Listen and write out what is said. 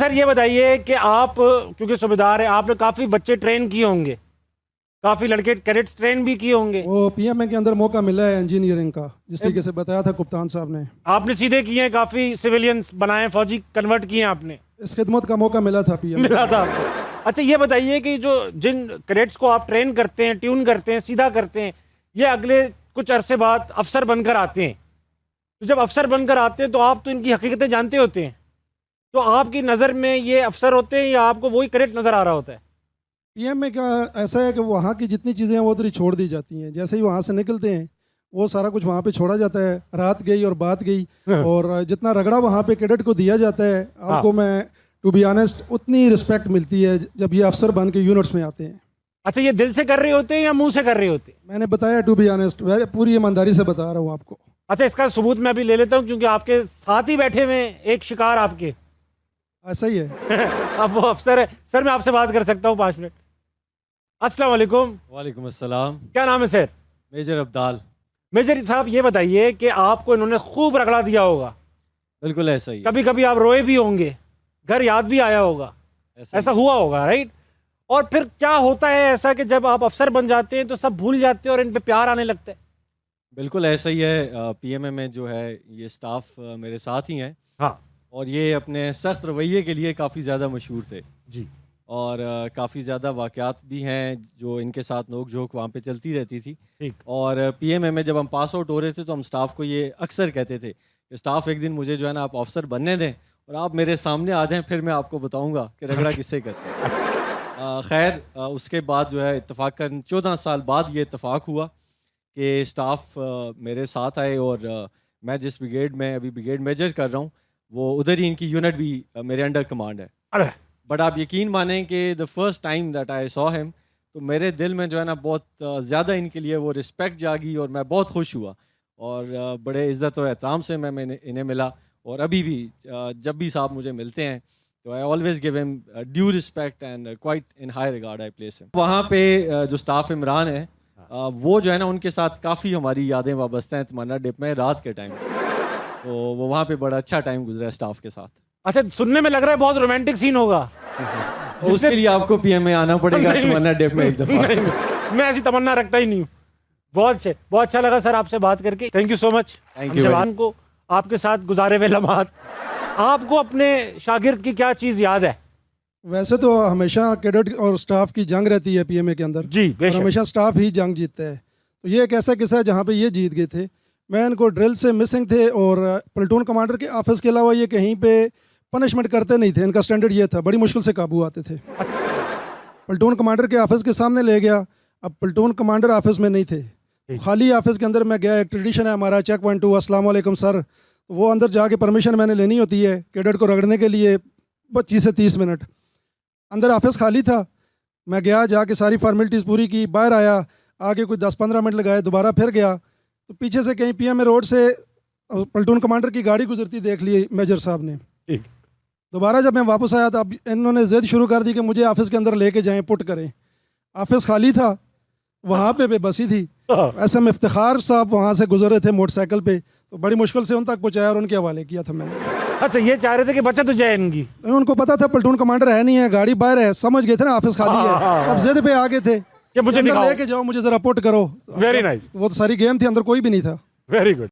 Sir ये बताइए कि आप क्योंकि सूबेदार हैं, आपने काफ़ी बच्चे ट्रेन किए होंगे, काफ़ी लड़के कैडेट्स ट्रेन भी किए होंगे। वो पीएमए के अंदर मौका मिला है इंजीनियरिंग का, जिस तरीके से बताया था कप्तान साहब ने। आपने सीधे किए हैं, काफ़ी सिविलियंस बनाए, फौजी कन्वर्ट किए हैं आपने। इस खिदमत का मौका मिला था पीएम मिला था आपको। अच्छा ये बताइए कि जो जिन कैडेट्स को आप ट्रेन करते हैं, ट्यून करते हैं, सीधा करते हैं, ये अगले कुछ अरसे बाद अफसर बनकर आते हैं। तो जब अफसर बनकर आते हैं तो आप तो इनकी हकीकतें जानते होते हैं, तो आपकी नज़र में ये अफसर होते हैं या आपको वही कैडेट नज़र आ रहा होता है? पीएमए का ऐसा है कि वहाँ की जितनी चीज़ें हैं वो उधर ही छोड़ दी जाती हैं। जैसे ही वहाँ से निकलते हैं वो सारा कुछ वहाँ पे छोड़ा जाता है। रात गई और बात गई, और जितना रगड़ा वहाँ पे कैडेट को दिया जाता है, आपको मैं टू बी ऑनेस्ट उतनी रिस्पेक्ट मिलती है जब ये अफसर बन के यूनिट्स में आते हैं। अच्छा ये दिल से कर रहे होते हैं या मुंह से कर रहे होते हैं? मैंने बताया टू बी ऑनेस्ट, पूरी ईमानदारी से बता रहा हूँ आपको। अच्छा इसका सबूत मैं अभी ले लेता हूँ, क्योंकि आपके साथ ही बैठे हुए एक शिकार आपके ऐसा ही है। अब वो अफसर है। सर मैं आपसे बात कर सकता हूँ 5 मिनट? अस्सलाम वालेकुम। वालेकुम अस्सलाम। क्या नाम है सर? मेजर अब्दाल। मेजर साहब ये बताइए कि आपको इन्होंने खूब रगड़ा दिया होगा, बिल्कुल ऐसा ही, कभी कभी आप रोए भी होंगे, घर याद भी आया होगा, ऐसा हुआ होगा, राइट? और फिर क्या होता है ऐसा कि जब आप अफसर बन जाते हैं तो सब भूल जाते हैं और इन पे प्यार आने लगता है? बिल्कुल ऐसा ही है। पीएमए में जो है ये स्टाफ मेरे साथ ही हैं। हाँ और ये अपने सख्त रवैये के लिए काफ़ी ज़्यादा मशहूर थे जी। और काफ़ी ज़्यादा वाक़यात भी हैं जो इनके साथ नोक झोंक वहाँ पे चलती रहती थी। ठीक। और पीएमए में जब हम पास आउट हो रहे थे तो हम स्टाफ को ये अक्सर कहते थे कि स्टाफ एक दिन मुझे जो है ना आप अफसर बनने दें और आप मेरे सामने आ जाएं, फिर मैं आपको बताऊंगा कि रगड़ा किससे करते हैं। खैर उसके बाद जो है इत्तफाकन 14 साल बाद ये इत्तफाक हुआ कि स्टाफ मेरे साथ आए और मैं जिस ब्रिगेड में अभी ब्रिगेड मेजर कर रहा हूँ वो उधर ही इनकी यूनिट भी मेरे अंडर कमांड है। अरे बट आप यकीन मानें कि the first time that I saw him तो मेरे दिल में जो है ना बहुत ज़्यादा इनके लिए वो रिस्पेक्ट जागी और मैं बहुत खुश हुआ और बड़े इज़्ज़त और एहतराम से मैं इन्हें मिला। और अभी भी जब भी साहब मुझे मिलते हैं तो I always give him due respect and quite in high regard I place him. वहाँ पे जो स्टाफ इमरान है वो जो है ना उनके साथ काफ़ी हमारी यादें वाबस्ता हैं तमन्ना डिप में रात के टाइम, तो वो वहाँ पे बड़ा अच्छा टाइम गुजरा है स्टाफ के साथ। अच्छा सुनने में लग रहा है बहुत रोमांटिक सीन होगा। उसके लिए आपको पीएमए आना पड़ेगा तमन्ना डिप में एक दफ़ा। मैं ऐसी तमन्ना रखता ही नहीं हूँ। बहुत अच्छे, बहुत अच्छा लगा सर आपसे बात करके। Thank you so much. Thank you. जवान को आपके साथ गुजारे हुए लम्हात। आपको अपने शागिर्द की क्या चीज़ याद है? वैसे तो हमेशा कैडेट और स्टाफ की जंग रहती है पीएमए के अंदर जी और हमेशा स्टाफ ही जंग जीतता है। तो ये एक ऐसा किस्सा है जहाँ पे ये जीत गए थे। मैं इनको ड्रिल से मिसिंग थे और प्लेटून कमांडर के ऑफिस के अलावा ये कहीं पे पनिशमेंट करते नहीं थे। इनका स्टैंडर्ड ये था, बड़ी मुश्किल से काबू आते थे। प्लेटून कमांडर के ऑफिस के सामने ले गया, अब प्लेटून कमांडर ऑफिस में नहीं थे, खाली ऑफिस के अंदर मैं गया। एक ट्रेडिशन है हमारा, चेक 1 2 अस्सलाम वालेकुम सर। वो अंदर जाके परमिशन मैंने लेनी होती है कैडेट को रगड़ने के लिए 25 से 30 मिनट। अंदर ऑफिस खाली था, मैं गया, जाके सारी फॉर्मेलिटीज़ पूरी की, बाहर आया, आगे कोई 10-15 मिनट लगाए, दोबारा फिर गया तो पीछे से कहीं पीएमए रोड से प्लेटून कमांडर की गाड़ी गुजरती देख ली मेजर साहब ने। दोबारा जब मैं वापस आया तो अब इन्होंने ज़िद शुरू कर दी कि मुझे ऑफिस के अंदर लेके जाएं, पुट करें। ऑफिस खाली था, वहाँ पे बेबसी थी। ऐसे में इफ्तिखार साहब वहाँ से गुजरे थे मोटरसाइकिल पे, तो बड़ी मुश्किल से उन तक पहुँचाया और उनके हवाले किया था मैंने। अच्छा ये चाह रहे थे कि बचत हो जाए इनकी? उनको पता था प्लेटून कमांडर है नहीं है, गाड़ी बाहर है, समझ गए थे ना ऑफिस खाली है। अब जिद पे आ गए थे कि मुझे लेके जाओ, मुझे जरा पुट करो। Very nice. वो तो सारी गेम थी, अंदर कोई भी नहीं था। Very good.